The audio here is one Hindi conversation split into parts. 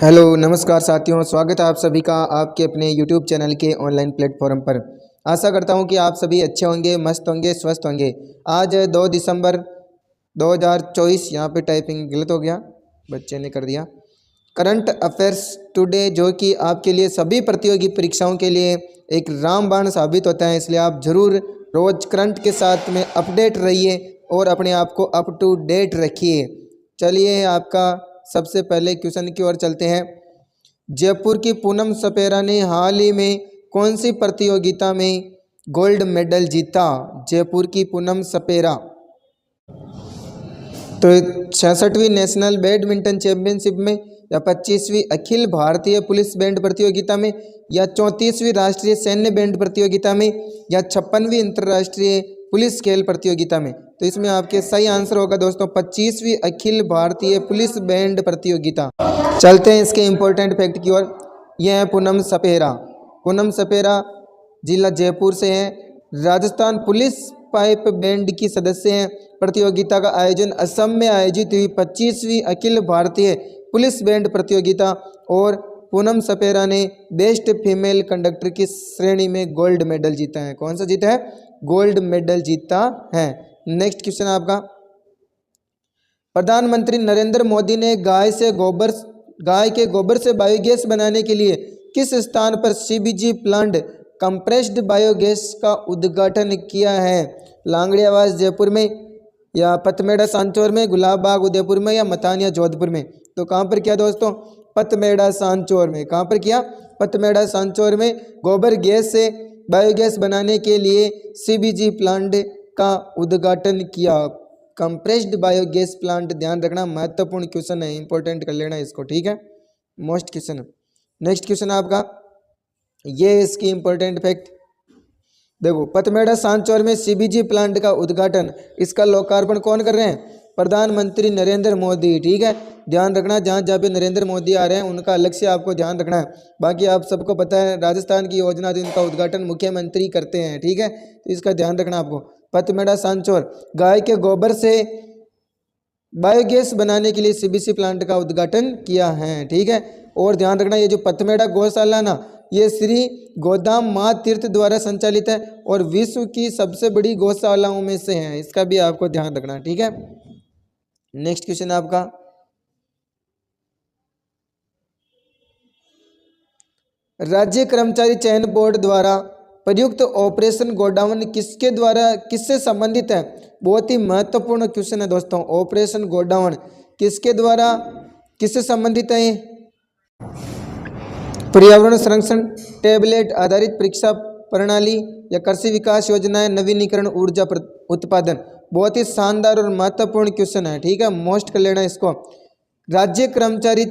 हेलो नमस्कार साथियों, स्वागत है आप सभी का आपके अपने यूट्यूब चैनल के ऑनलाइन प्लेटफॉर्म पर। आशा करता हूं कि आप सभी अच्छे होंगे, मस्त होंगे, स्वस्थ होंगे। आज 2 दिसंबर 2024। यहाँ पे टाइपिंग गलत हो गया, बच्चे ने कर दिया। करंट अफेयर्स टुडे, जो कि आपके लिए सभी प्रतियोगी परीक्षाओं के लिए एक रामबाण साबित होता है, इसलिए आप ज़रूर रोज़ करंट के साथ में अपडेट रहिए और अपने आप को अप टू डेट रखिए। चलिए आपका सबसे पहले क्वेश्चन की ओर चलते हैं। जयपुर की पूनम सपेरा ने हाल ही में कौन सी प्रतियोगिता में गोल्ड मेडल जीता? जयपुर की पूनम सपेरा तो 66वीं नेशनल बैडमिंटन चैंपियनशिप में, या 25वीं अखिल भारतीय पुलिस बैंड प्रतियोगिता में, या 34वीं राष्ट्रीय सैन्य बैंड प्रतियोगिता में, या 56वीं अंतर्राष्ट्रीय पुलिस खेल प्रतियोगिता में। तो इसमें आपके सही आंसर होगा दोस्तों 25वीं अखिल भारतीय पुलिस बैंड प्रतियोगिता। चलते हैं इसके इम्पोर्टेंट फैक्ट की ओर। यह है पूनम सपेरा। पूनम सपेरा जिला जयपुर से है। राजस्थान पुलिस पाइप बैंड की सदस्य हैं। प्रतियोगिता का आयोजन असम में आयोजित हुई 25वीं अखिल भारतीय पुलिस बैंड प्रतियोगिता, और पूनम सपेरा ने बेस्ट फीमेल कंडक्टर की श्रेणी में गोल्ड मेडल जीता है। कौन सा जीता है? गोल्ड मेडल जीता है। नेक्स्ट क्वेश्चन आपका। प्रधानमंत्री नरेंद्र मोदी ने गाय के गोबर से बायोगैस बनाने के लिए किस स्थान पर सीबीजी प्लांट कंप्रेस्ड बायोगैस का उद्घाटन किया है? लांगड़ियावास जयपुर में, या पथमेड़ा सांचौर में, गुलाब बाग उदयपुर में, या मतानिया जोधपुर में। तो कहाँ पर किया दोस्तों? पथमेड़ा सांचौर में। कहाँ पर किया? पथमेड़ा सांचौर में गोबर गैस से बायोगैस बनाने के लिए सीबीजी प्लांट का उद्घाटन किया। कंप्रेस्ड बायोगैस प्लांट, ध्यान रखना, महत्वपूर्ण क्वेश्चन है, इंपॉर्टेंट कर लेना इसको, ठीक है, मोस्ट क्वेश्चन। नेक्स्ट क्वेश्चन आपका, ये इसकी इंपॉर्टेंट फैक्ट देखो। पथमेड़ा सांचौर में सीबीजी प्लांट का उद्घाटन, इसका लोकार्पण कौन कर रहे हैं? प्रधानमंत्री नरेंद्र मोदी, ठीक है, ध्यान रखना। जहाँ जहाँ पे नरेंद्र मोदी आ रहे हैं उनका अलग से आपको ध्यान रखना है। बाकी आप सबको पता है राजस्थान की योजना थी, इनका उद्घाटन मुख्यमंत्री करते हैं, ठीक है, तो इसका ध्यान रखना आपको। पथमेड़ा सांचौर गाय के गोबर से बायोगैस बनाने के लिए सीबीसी प्लांट का उद्घाटन किया है, ठीक है। और ध्यान रखना, ये जो पथमेड़ा गौशाला ना, ये श्री गोदाम माँ तीर्थ द्वारा संचालित है और विश्व की सबसे बड़ी गौशालाओं में से है, इसका भी आपको ध्यान रखना, ठीक है। नेक्स्ट क्वेश्चन आपका, राज्य कर्मचारी चयन बोर्ड द्वारा प्रयुक्त ऑपरेशन गोडाउन किससे संबंधित है? बहुत ही महत्वपूर्ण क्वेश्चन है दोस्तों। ऑपरेशन गोडाउन किससे संबंधित है? पर्यावरण संरक्षण, टैबलेट आधारित परीक्षा प्रणाली, या कृषि विकास योजनाएं, नवीनीकरण ऊर्जा उत्पादन। बहुत ही शानदार और महत्वपूर्ण क्वेश्चन है, ठीक है, मोस्ट कर लेना इसको। राज्य कर्मचारी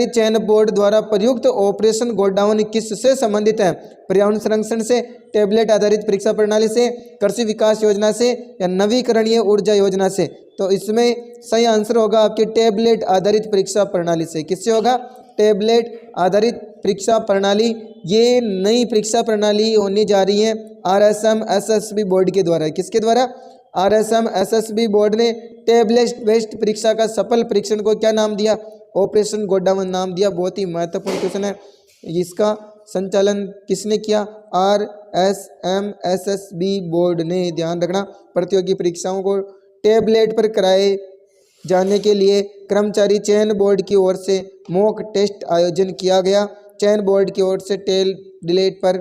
चयन बोर्ड द्वारा प्रयुक्त ऑपरेशन गोडाउन किससे संबंधित है? पर्यावरण संरक्षण से, टैबलेट आधारित परीक्षा प्रणाली से, कृषि विकास योजना से, या नवीकरणीय ऊर्जा योजना से। तो इसमें सही आंसर होगा आपके टैबलेट आधारित परीक्षा प्रणाली से। किससे होगा? टैबलेट आधारित परीक्षा प्रणाली। ये नई परीक्षा प्रणाली होने जा रही है आरएसएम एसएसबी बोर्ड के द्वारा। किसके द्वारा? आरएसएम एसएसबी बोर्ड ने टैबलेट बेस्ड परीक्षा का सफल परीक्षण को क्या नाम दिया? ऑपरेशन गोडाउन नाम दिया। बहुत ही महत्वपूर्ण क्वेश्चन है। इसका संचालन किसने किया? आरएसएम एसएसबी बोर्ड ने। ध्यान रखना, प्रतियोगी परीक्षाओं को टैबलेट पर कराए जाने के लिए कर्मचारी चयन बोर्ड की ओर से मॉक टेस्ट आयोजन किया गया। चयन बोर्ड की ओर से टैबलेट पर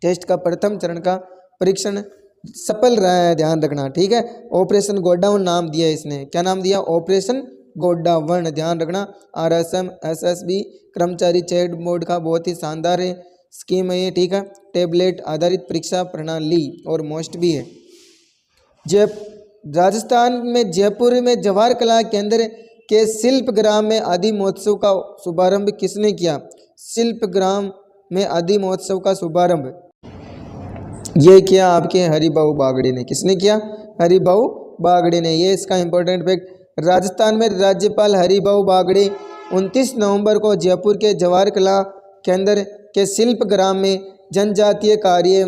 टेस्ट का प्रथम चरण का परीक्षण सफल रहा है, ध्यान रखना, ठीक है। ऑपरेशन गोडाउन नाम दिया इसने। क्या नाम दिया? ऑपरेशन गोडाउन, ध्यान रखना। आरएसएम एसएसबी कर्मचारी चयन बोर्ड का बहुत ही शानदार है स्कीम है ये, ठीक है। टैबलेट आधारित परीक्षा प्रणाली और मोस्ट भी है। राजस्थान में जयपुर में जवाहर कला केंद्र के शिल्पग्राम में आदि महोत्सव का शुभारंभ किसने किया? शिल्पग्राम में आदि महोत्सव का शुभारंभ ये किया आपके हरिभाऊ बागड़े ने। किसने किया? हरिभाऊ बागड़े ने। ये इसका इंपॉर्टेंट फैक्ट। राजस्थान में राज्यपाल हरिभाऊ बागड़े 29 नवंबर को जयपुर के जवाहर कला केंद्र के शिल्पग्राम में जनजातीय कार्य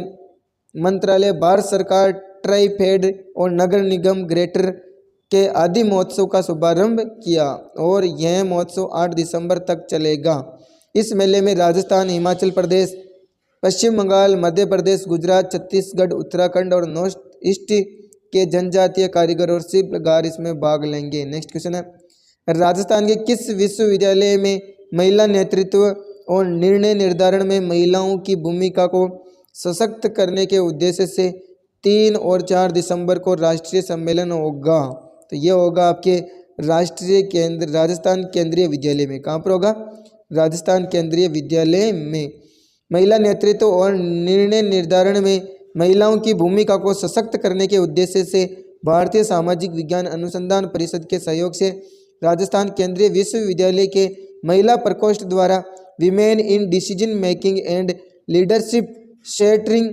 मंत्रालय, भारत सरकार, ट्राइफेड और नगर निगम ग्रेटर के आदि महोत्सव का शुभारंभ किया और यह महोत्सव 8 दिसंबर तक चलेगा। इस मेले में राजस्थान, हिमाचल प्रदेश, पश्चिम बंगाल, मध्य प्रदेश, गुजरात, छत्तीसगढ़, उत्तराखंड और नॉर्थ ईस्ट के जनजातीय कारीगर और शिल्पकार इसमें भाग लेंगे। नेक्स्ट क्वेश्चन है, राजस्थान के किस विश्वविद्यालय में महिला नेतृत्व और निर्णय निर्धारण में महिलाओं की भूमिका को सशक्त करने के उद्देश्य से 3 और 4 दिसंबर को राष्ट्रीय सम्मेलन होगा? तो ये होगा आपके राजस्थान केंद्रीय विद्यालय में। कहाँ पर होगा? राजस्थान केंद्रीय विद्यालय में। महिला नेतृत्व और निर्णय निर्धारण में महिलाओं की भूमिका को सशक्त करने के उद्देश्य से भारतीय सामाजिक विज्ञान अनुसंधान परिषद के सहयोग से राजस्थान केंद्रीय विश्वविद्यालय के महिला प्रकोष्ठ द्वारा women in decision making and leadership shattering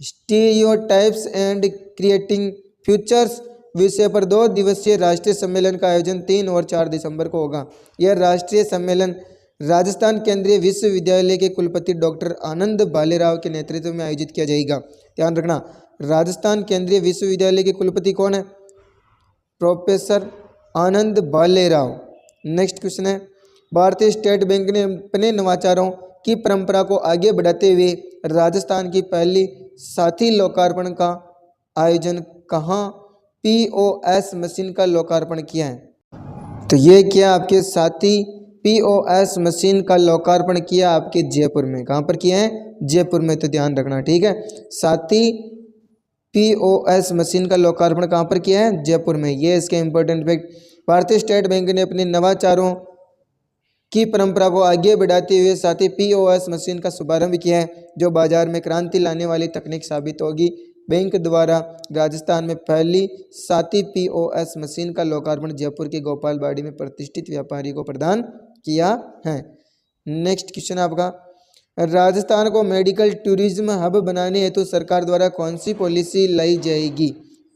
stereotypes and creating futures विषय पर 2 दिवसीय राष्ट्रीय सम्मेलन का आयोजन 3 और 4 दिसंबर को होगा। यह राष्ट्रीय सम्मेलन राजस्थान केंद्रीय विश्वविद्यालय के कुलपति डॉक्टर आनंद भालेराव के नेतृत्व में आयोजित किया जाएगा। ध्यान रखना, राजस्थान केंद्रीय विश्वविद्यालय के कुलपति कौन है? प्रोफेसर आनंद भालेराव। नेक्स्ट क्वेश्चन है, भारतीय स्टेट बैंक ने अपने नवाचारों की परंपरा को आगे बढ़ाते हुए राजस्थान की पहली साथी लोकार्पण का आयोजन कहाँ पीओएस मशीन का लोकार्पण किया है? तो ये किया आपके साथी पीओएस मशीन का लोकार्पण किया आपके जयपुर में। कहाँ पर किया है? जयपुर में। तो ध्यान रखना, ठीक है। साथी पीओएस मशीन का लोकार्पण कहाँ पर किया है? जयपुर में। ये इसके इंपॉर्टेंट फैक्ट। भारतीय स्टेट बैंक ने अपने नवाचारों की परंपरा को आगे बढ़ाते हुए साथी पीओएस मशीन का शुभारंभ किया है, जो बाजार में क्रांति लाने वाली तकनीक साबित होगी। बैंक द्वारा राजस्थान में पहली साथी पीओएस मशीन का लोकार्पण जयपुर के गोपालबाड़ी में प्रतिष्ठित व्यापारी को प्रदान किया है। नेक्स्ट क्वेश्चन आपका, राजस्थान को मेडिकल टूरिज्म हब बनाने हेतु सरकार द्वारा कौन सी पॉलिसी लाई जाएगी?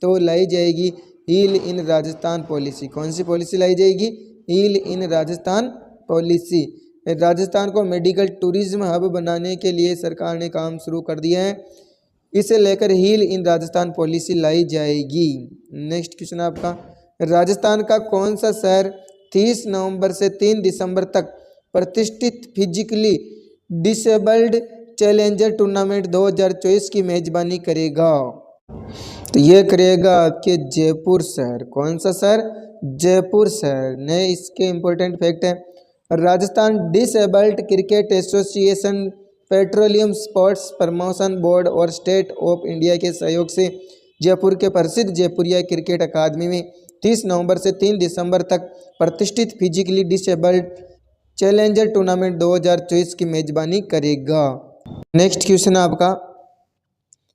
तो लाई जाएगी हील इन राजस्थान पॉलिसी। कौन सी पॉलिसी लाई जाएगी? Heal in Rajasthan policy. Rajasthan को मेडिकल टूरिज्म हब बनाने के लिए सरकार ने काम शुरू कर दिया है। इसे लेकर हील इन राजस्थान पॉलिसी लाई जाएगी। नेक्स्ट क्वेश्चन आपका, राजस्थान का कौन सा शहर 30 नवंबर से 3 दिसंबर तक प्रतिष्ठित फिजिकली डिसेबल्ड चैलेंजर टूर्नामेंट 2024 की मेजबानी करेगा? तो ये करेगा आपके जयपुर शहर। कौन सा शहर? जयपुर शहर। ने इसके इंपॉर्टेंट फैक्ट है, Rajasthan disabled cricket association, petroleum sports promotion board और स्टेट ऑफ इंडिया के सहयोग से जयपुर के प्रसिद्ध जयपुरिया क्रिकेट अकादमी में 30 नवंबर से 3 दिसंबर तक प्रतिष्ठित फिजिकली डिसेबल्ड चैलेंजर टूर्नामेंट 2024 की मेजबानी करेगा। नेक्स्ट क्वेश्चन आपका,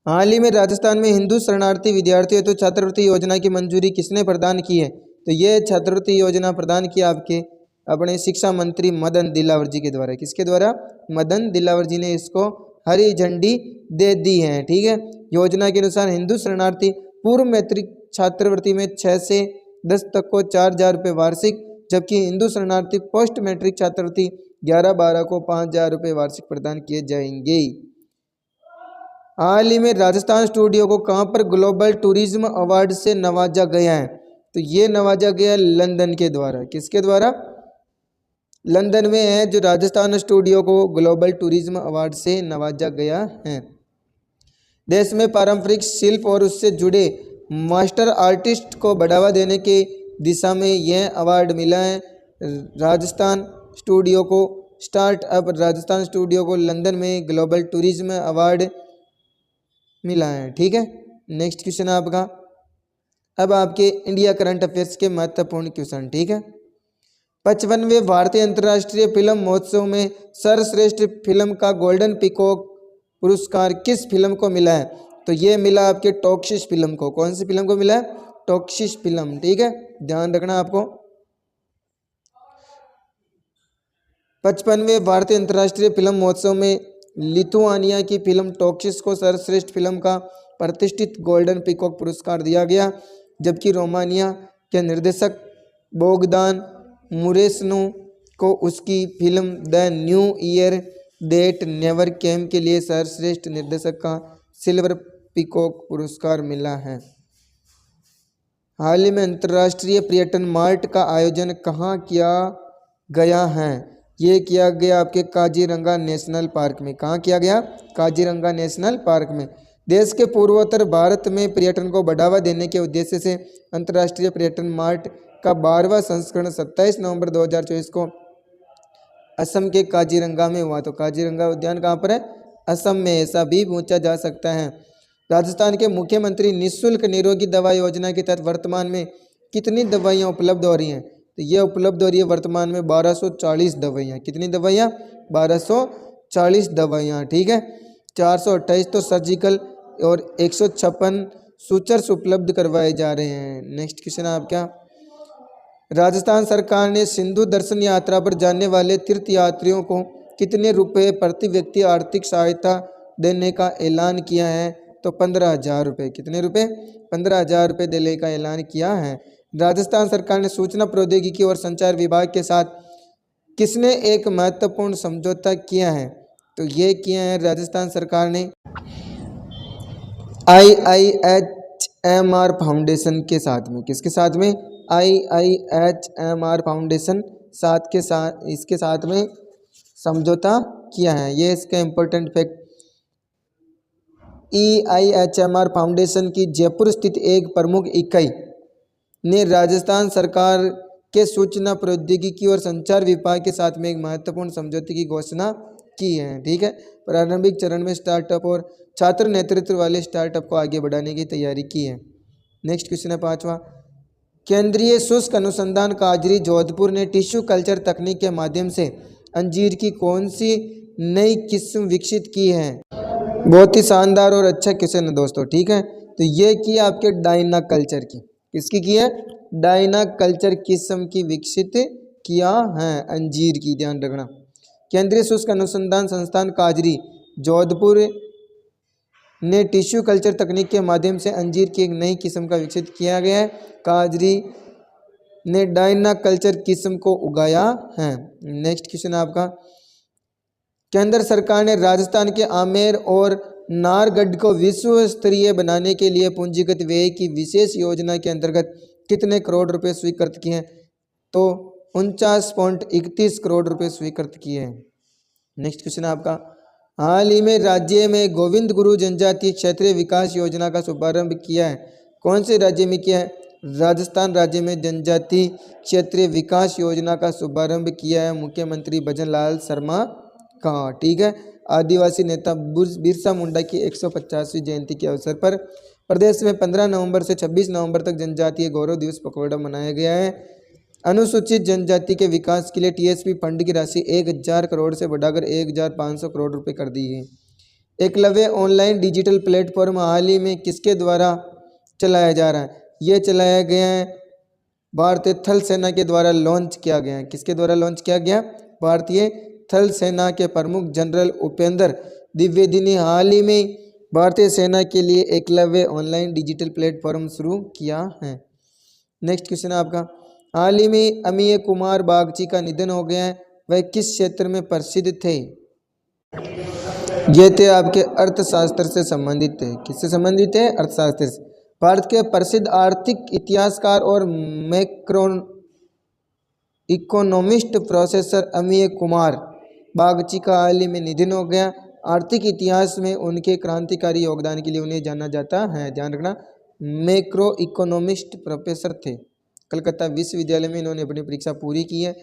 हाल ही में राजस्थान में हिंदू शरणार्थी विद्यार्थियों हेतु छात्रवृत्ति योजना की मंजूरी किसने प्रदान की है? तो ये छात्रवृत्ति योजना प्रदान किया आपके अपने शिक्षा मंत्री मदन दिलावर जी के द्वारा। किसके द्वारा? मदन दिलावर जी ने इसको हरी झंडी दे दी है, ठीक है। योजना के अनुसार हिंदू शरणार्थी पूर्व मैट्रिक छात्रवृत्ति में 6 से 10 तक को 4,000 रुपये वार्षिक, जबकि हिंदू शरणार्थी पोस्ट मैट्रिक छात्रवृत्ति 11-12 को 5,000 रुपये वार्षिक प्रदान किए जाएंगे। हाल ही में राजस्थान स्टूडियो को कहाँ पर ग्लोबल टूरिज्म अवार्ड से नवाजा गया है? तो ये नवाजा गया लंदन के द्वारा। किसके द्वारा? लंदन में है जो राजस्थान स्टूडियो को ग्लोबल टूरिज्म अवार्ड से नवाजा गया है। देश में पारंपरिक शिल्प और उससे जुड़े मास्टर आर्टिस्ट को बढ़ावा देने के दिशा में यह अवार्ड मिला है राजस्थान स्टूडियो को। स्टार्टअप राजस्थान स्टूडियो को लंदन में ग्लोबल टूरिज्म अवार्ड मिला है, ठीक है। नेक्स्ट क्वेश्चन आपका, अब आपके इंडिया करंट अफेयर्स के महत्वपूर्ण क्वेश्चन, ठीक है। 55वें भारतीय अंतर्राष्ट्रीय फिल्म महोत्सव में सर्वश्रेष्ठ फिल्म का गोल्डन पीकॉक पुरस्कार किस फिल्म को मिला है? तो ये मिला आपके टॉक्सिस फिल्म को। कौन सी फिल्म को मिला है? टॉक्सिस फिल्म, ठीक है, ध्यान रखना आपको। 55वें भारतीय अंतर्राष्ट्रीय फिल्म महोत्सव में लिथुआनिया की फिल्म टॉक्सिस को सर्वश्रेष्ठ फिल्म का प्रतिष्ठित गोल्डन पीकॉक पुरस्कार दिया गया, जबकि रोमानिया के निर्देशक बोगदान मुरेसनो को उसकी film the new year that never came के लिए सर्वश्रेष्ठ निर्देशक का सिल्वर पीकॉक पुरस्कार मिला है। हाल ही में अंतर्राष्ट्रीय पर्यटन मार्ट का आयोजन कहाँ किया गया है? ये किया गया आपके काजीरंगा नेशनल पार्क में। कहाँ किया गया? काजीरंगा नेशनल पार्क में। देश के पूर्वोत्तर भारत में पर्यटन को बढ़ावा देने के उद्देश्य से अंतर्राष्ट्रीय पर्यटन मार्ट का 12वां संस्करण 27 नवंबर 2024 को असम के काजीरंगा में हुआ। तो काजीरंगा उद्यान कहाँ पर है? असम में। ऐसा भी पूछा जा सकता है। राजस्थान के मुख्यमंत्री निःशुल्क निरोगी दवा योजना के तहत वर्तमान में कितनी दवाइयाँ उपलब्ध हो रही हैं? तो ये उपलब्ध हो रही है वर्तमान में 1240 दवाइयाँ। कितनी दवाइयाँ? 1240 दवाइयाँ। ठीक है। 428 तो सर्जिकल और 156 सूचर्स उपलब्ध करवाए जा रहे हैं। नेक्स्ट क्वेश्चन है आपका, राजस्थान सरकार ने सिंधु दर्शन यात्रा पर जाने वाले तीर्थयात्रियों को कितने रुपए प्रति व्यक्ति आर्थिक सहायता देने का ऐलान किया है? तो 15,000 रुपये। कितने रुपए? 15,000 रुपये देने का ऐलान किया है। राजस्थान सरकार ने सूचना प्रौद्योगिकी और संचार विभाग के साथ किसने एक महत्वपूर्ण समझौता किया है? तो ये किया है राजस्थान सरकार ने IIHMR फाउंडेशन के साथ में। किसके साथ में? IIHMR फाउंडेशन इसके साथ में समझौता किया है। ये इसका इम्पोर्टेंट फैक्ट। IIHMR फाउंडेशन की जयपुर स्थित एक प्रमुख इकाई ने राजस्थान सरकार के सूचना प्रौद्योगिकी और संचार विभाग के साथ में एक महत्वपूर्ण समझौते की घोषणा की है। ठीक है। प्रारंभिक चरण में स्टार्टअप और छात्र नेतृत्व वाले स्टार्टअप को आगे बढ़ाने की तैयारी की है। नेक्स्ट क्वेश्चन है 5वां, केंद्रीय शुष्क अनुसंधान काजरी जोधपुर ने टिश्यू कल्चर तकनीक के माध्यम से अंजीर की कौन सी नई किस्म विकसित की है? बहुत ही शानदार और अच्छा क्वेश्चन है दोस्तों। ठीक है। तो ये की आपके डायना कल्चर की। किसकी की है? डायना कल्चर किस्म की विकसित किया है अंजीर की। ध्यान रखना। केंद्रीय शुष्क अनुसंधान संस्थान काजरी जोधपुर ने टिश्यू कल्चर तकनीक के माध्यम से अंजीर की एक नई किस्म का विकसित किया गया है। काजरी ने डायना कल्चर किस्म को उगाया है। नेक्स्ट क्वेश्चन है आपका, केंद्र सरकार ने राजस्थान के आमेर और नारगढ़ को विश्व स्तरीय बनाने के लिए पूंजीगत व्यय की विशेष योजना के अंतर्गत कितने करोड़ रुपए स्वीकृत किए हैं? तो 49.31 करोड़ रुपए स्वीकृत किए हैं। नेक्स्ट क्वेश्चन है आपका, हाल ही में राज्य में गोविंद गुरु जनजातीय क्षेत्रीय विकास योजना का शुभारंभ किया है। कौन से राज्य में किया है? राजस्थान राज्य में जनजातीय क्षेत्रीय विकास योजना का शुभारंभ किया है मुख्यमंत्री भजनलाल शर्मा का। ठीक है। आदिवासी नेता बिरसा मुंडा की 150वीं जयंती के अवसर पर प्रदेश में 15 नवंबर से 26 नवंबर तक जनजातीय गौरव दिवस पखवाड़ा मनाया गया है। अनुसूचित जनजाति के विकास के लिए TSP फंड की राशि 1,000 करोड़ से बढ़ाकर 1,500 करोड़ रुपए कर दी है। एकलव्य ऑनलाइन डिजिटल प्लेटफॉर्म हाल ही में किसके द्वारा चलाया जा रहा है? ये चलाया गया है भारतीय थल सेना के द्वारा लॉन्च किया गया है। किसके द्वारा लॉन्च किया गया? भारतीय थल सेना के प्रमुख जनरल उपेंद्र द्विवेदी ने हाल ही में भारतीय सेना के लिए एकलव्य ऑनलाइन डिजिटल प्लेटफॉर्म शुरू किया है। नेक्स्ट क्वेश्चन है आपका, हाल ही में अमीय कुमार बागची का निधन हो गया है। वह किस क्षेत्र में प्रसिद्ध थे? ये थे आपके अर्थशास्त्र से संबंधित थे। किससे संबंधित है? अर्थशास्त्र से। भारत के प्रसिद्ध आर्थिक इतिहासकार और macro economist professor अमीय Kumar Bagchi का हाल ही में निधन हो गया। आर्थिक इतिहास में उनके क्रांतिकारी योगदान के लिए उन्हें जाना जाता है। ध्यान रखना, मैक्रो इकोनॉमिस्ट प्रोफेसर थे। कलकत्ता विश्वविद्यालय में इन्होंने अपनी परीक्षा पूरी की है।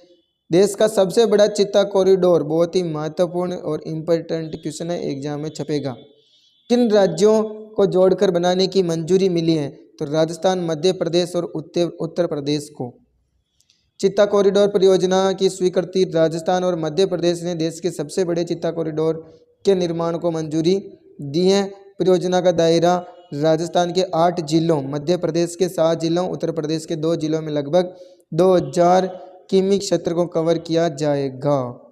देश का सबसे बड़ा चित्ता कॉरिडोर, बहुत ही महत्वपूर्ण और इम्पोर्टेंट क्वेश्चन है, एग्जाम में छपेगा। किन राज्यों को जोड़कर बनाने की मंजूरी मिली है? तो राजस्थान, मध्य प्रदेश और उत्तर प्रदेश को। चित्ता कॉरिडोर परियोजना की स्वीकृति राजस्थान और मध्य प्रदेश ने देश के सबसे बड़े चित्ता कॉरिडोर के निर्माण को मंजूरी दी है। परियोजना का दायरा राजस्थान के 8 जिलों, मध्य प्रदेश के 7 जिलों, उत्तर प्रदेश के 2 जिलों में लगभग 2000 किमी क्षेत्र को कवर किया जाएगा।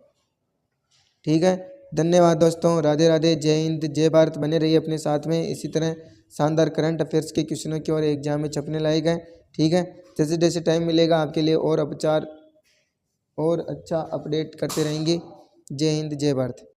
ठीक है। धन्यवाद दोस्तों। राधे राधे। जय हिंद, जय भारत। बने रहिए अपने साथ में। इसी तरह शानदार करंट अफेयर्स के क्वेश्चनों की और एग्जाम में छपने लायक है। ठीक है। जैसे जैसे टाइम मिलेगा आपके लिए और अच्छा अपडेट करते रहेंगे। जय हिंद, जय भारत।